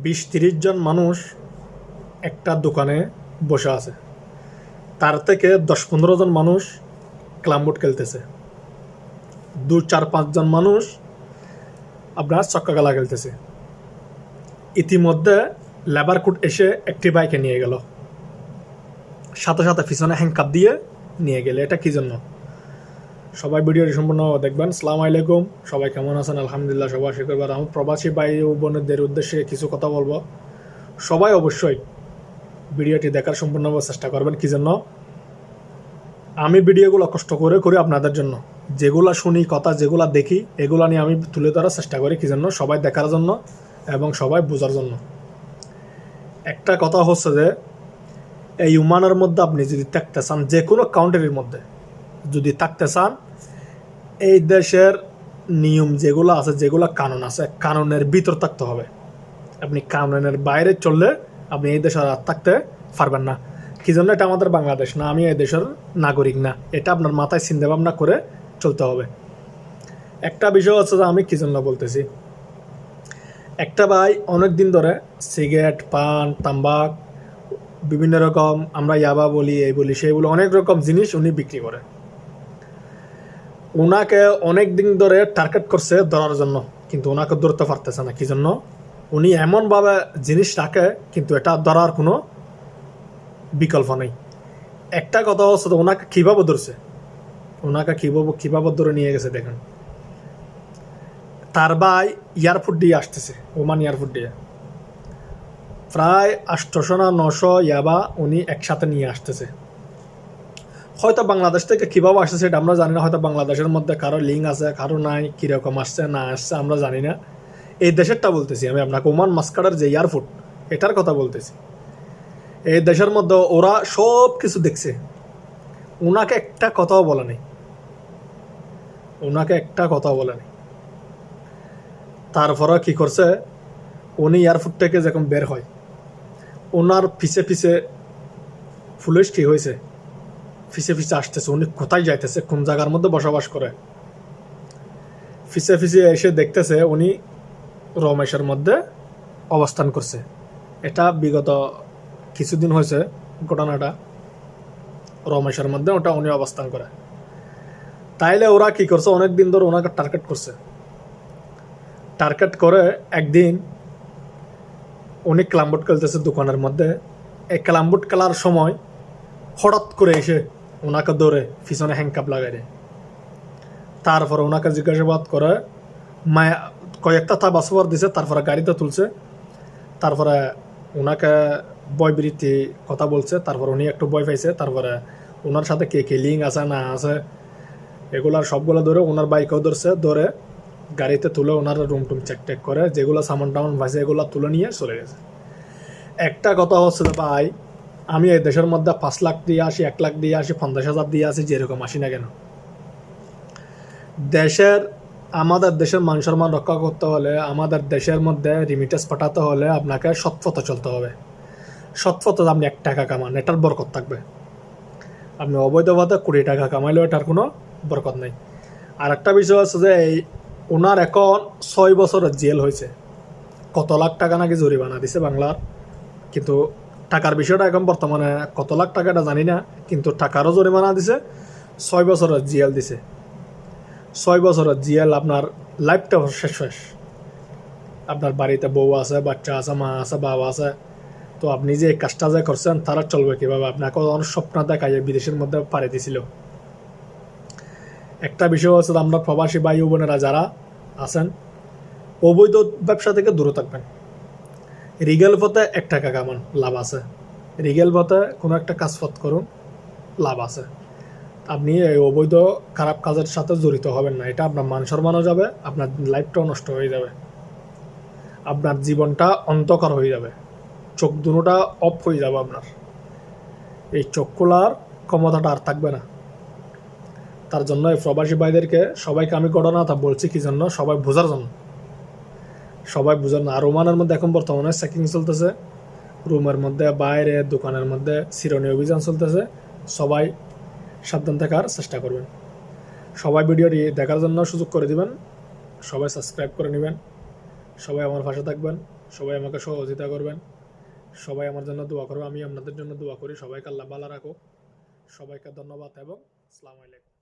20-30 জন মানুষ একটা দোকানে বসে আছে, তার থেকে 10-15 জন মানুষ ক্লামবোর্ড খেলতেছে, 2-4-5 জন মানুষ আপনার চক্কা খেলা খেলতেছে। ইতিমধ্যে লেবার কোড এসে একটি বাইকে নিয়ে গেল, সাথে সাথে পিছনে হ্যান্ডকাপ দিয়ে নিয়ে গেলে। এটা কি জন্য? সবাই ভিডিওটি সম্পূর্ণ দেখবেন। আসসালামু আলাইকুম, সবাই কেমন আছেন? আলহামদুলিল্লাহ, সবাই শুক্রবার। আমি প্রবাসী ভাই ও বোনদের উদ্দেশ্যে কিছু কথা বলবো। সবাই অবশ্যই ভিডিওটি দেখার সম্পূর্ণভাবে চেষ্টা করবেন। কি জন্য? আমি ভিডিওগুলো কষ্ট করে করি আপনাদের জন্য, যেগুলো শুনি, কথা যেগুলো দেখি, এগুলো নিয়ে আমি তুলে ধরার চেষ্টা করি। কি জন্য? সবাই দেখার জন্য এবং সবাই বোঝার জন্য। একটা কথা হচ্ছে যে এই ইউমানের মধ্যে আপনি যদি থাকতে চান, যে কোনো কাউন্ট্রির মধ্যে যদি থাকতে চান, এই দেশের নিয়ম যেগুলো আছে, যেগুলো কানুন আছে, কানুনের ভিতর থাকতে হবে। আপনি কানুনের বাইরে চললে আপনি এই দেশে আর থাকতে পারবেন না। কি জন্য? এটা আমাদের বাংলাদেশ না, আমি এই দেশের নাগরিক না। এটা আপনার মাথায় চিন্তা ভাবনা করে চলতে হবে। একটা বিষয় হচ্ছে যে আমি কি জন্য বলতেছি, একটা ভাই অনেক দিন ধরে সিগারেট, পান, তাম্বাক, বিভিন্ন রকম, আমরা ইয়াবা বলি, এই বলি, সেই বলি, অনেক রকম জিনিস উনি বিক্রি করে। ওনাকে অনেক দিন ধরে টার্গেট করছে ধরার জন্য, কিন্তু ওনাকে ধরতে পারতেছে না। কি জন্য? উনি এমনভাবে জিনিস রাখে, কিন্তু এটা ধরার কোনো বিকল্প নেই। একটা কথা হচ্ছে তো, ওনাকে কীভাবে ধরছে, ওনাকে কীভাবে ধরে নিয়ে গেছে দেখেন। তার ভাই এয়ারপোর্ট দিয়ে আসতেছে, ওমান এয়ারপোর্ট দিয়ে প্রায় 800 না 900 ইয়াবা উনি একসাথে নিয়ে আসতেছে। হয়তো বাংলাদেশ থেকে কীভাবে আসছে সেটা আমরা জানি না। হয়তো বাংলাদেশের মধ্যে কারো লিঙ্ক আছে, কারো নাই, কীরকম আসছে না আসছে আমরা জানি না। এই দেশেরটা বলতেছি আমি আপনাকে, ওমান মাস্কাটের যে এয়ারপোর্ট, এটার কথা বলতেছি। এই দেশের মধ্যে ওরা সব কিছু দেখছে, ওনাকে একটা কথাও বলে নেই, ওনাকে একটা কথাও বলে নেই। তারপরে কি করছে, উনি এয়ারপোর্ট থেকে যখন বের হয়, ওনার পিছে পিছে পুলিশ কি হয়েছে, পিছে পিছে আসতেছে। উনি কোথায় যাইতেছে, কোন জায়গার মধ্যে বসবাস করে, পিছে পিছে এসে দেখতেছে উনি রমেশের মধ্যে অবস্থান করছে। এটা বিগত কিছুদিন হয়েছে ঘটনাটা, রমেশের মধ্যে ওটা উনি অবস্থান করে। তাইলে ওরা কি করছে, অনেক দিন ধরে ওনাকে টার্গেট করছে। টার্গেট করে একদিন উনি ক্লামবোর্ড খেলতেছে দোকানের মধ্যে। এই ক্লামবোর্ড খেলার সময় হঠাৎ করে এসে ওনাকে ধরে পিছনে হ্যান্ডকাপ লাগাই দেয়। তারপরে ওনাকে জিজ্ঞাসাবাদ করে, মায়া কয়েকটা তা বাসবার দিছে, তারপরে গাড়িতে তুলছে, তারপরে ওনাকে বয়বৃত্তি কথা বলছে, তারপর উনি একটু ভয় পাইছে। তারপরে ওনার সাথে কে কে লিঙ্ক আছে না আছে এগুলার সবগুলো ধরে ওনার বাইকেও ধরছে, ধরে গাড়িতে তুলে ওনার রুম টুম চেক টেক করে, যেগুলো সামান টামান ভাইছে এগুলো তুলে নিয়ে চলে গেছে। একটা কথা হচ্ছে যে ভাই, আমি এই দেশের মধ্যে 5 লাখ দিয়ে আসি, 1 লাখ দিয়ে আসি, 50,000 দিয়ে আসি, যেরকম আসি না কেন, আমাদের দেশের মান সম্মান রক্ষা করতে হলে, আমাদের দেশের মধ্যে রিমিটেন্স পাঠাতে হলে আপনাকে সৎপথে চলতে হবে। সৎপথে আপনি 1 টাকা কামান, এটার বরকত থাকবে। আপনি অবৈধভাবে 20 টাকা কামাইলেও এটার কোনো বরকত নেই। আর একটা বিষয় হচ্ছে যে ওনার এখন 6 বছরের জেল হয়েছে, কত লাখ টাকা নাকি জরিমানা দিছে বাংলার। কিন্তু টাকার বিষয়টা এখন বর্তমানে কত লাখ টাকাটা জানি না, কিন্তু টাকারও জরিমানা দিছে, 6 বছরের জেল দিছে। 6 বছরের জেল, আপনার লাইফটা শেষ। আপনার বাড়িতে বউ আছে, বাচ্চা আছে, মা আছে, বাবা আছে, তো আপনি যে এই কাজটা যে করছেন তারা চলবে কীভাবে? আপনাকে অনেক স্বপ্ন দেখায় বিদেশের মধ্যে পাড়ি দিছিল। একটা বিষয় হচ্ছে, আমরা প্রবাসী ভাই বোনেরা যারা আছেন, অবৈধ ব্যবসা থেকে দূরে থাকবেন। রিগেল পথে 1 টাকা কামান, লাভ আছে। রিগেল পথে কোনো একটা কাজপথ করুন, লাভ আছে। আপনি এই অবৈধ খারাপ কাজের সাথে জড়িত হবেন না। এটা আপনার মান সম্মানও যাবে, আপনার লাইফটাও নষ্ট হয়ে যাবে, আপনার জীবনটা অন্ধকার হয়ে যাবে, চোখ দুটোটা অফ হয়ে যাবে আপনার। এই চোখ খোলার ক্ষমতাটা আর থাকবে না। তার জন্য এই প্রবাসী ভাইদেরকে সবাইকে আমি ঘটনা তা বলছি কি জন্য, সবাই বোঝার জন্য, সবাই বুঝার না। আর ওমানের মধ্যে এখন বর্তমানে চেকিং চলতেছে, রুমের মধ্যে, বাইরে, দোকানের মধ্যে চিরনি অভিযান চলতেছে। সবাই সাবধান থাকার চেষ্টা করবেন। সবাই ভিডিওটি দেখার জন্য সুযোগ করে দিবেন, সবাই সাবস্ক্রাইব করে নেবেন, সবাই আমার পাশে থাকবেন। সবাই আমাকে সহযোগিতা করবেন, সবাই আমার জন্য দোয়া করবে, আমি আপনাদের জন্য দোয়া করি। সবাইকে আল্লাহ ভালো রাখো। সবাইকে ধন্যবাদ এবং আসসালামু আলাইকুম।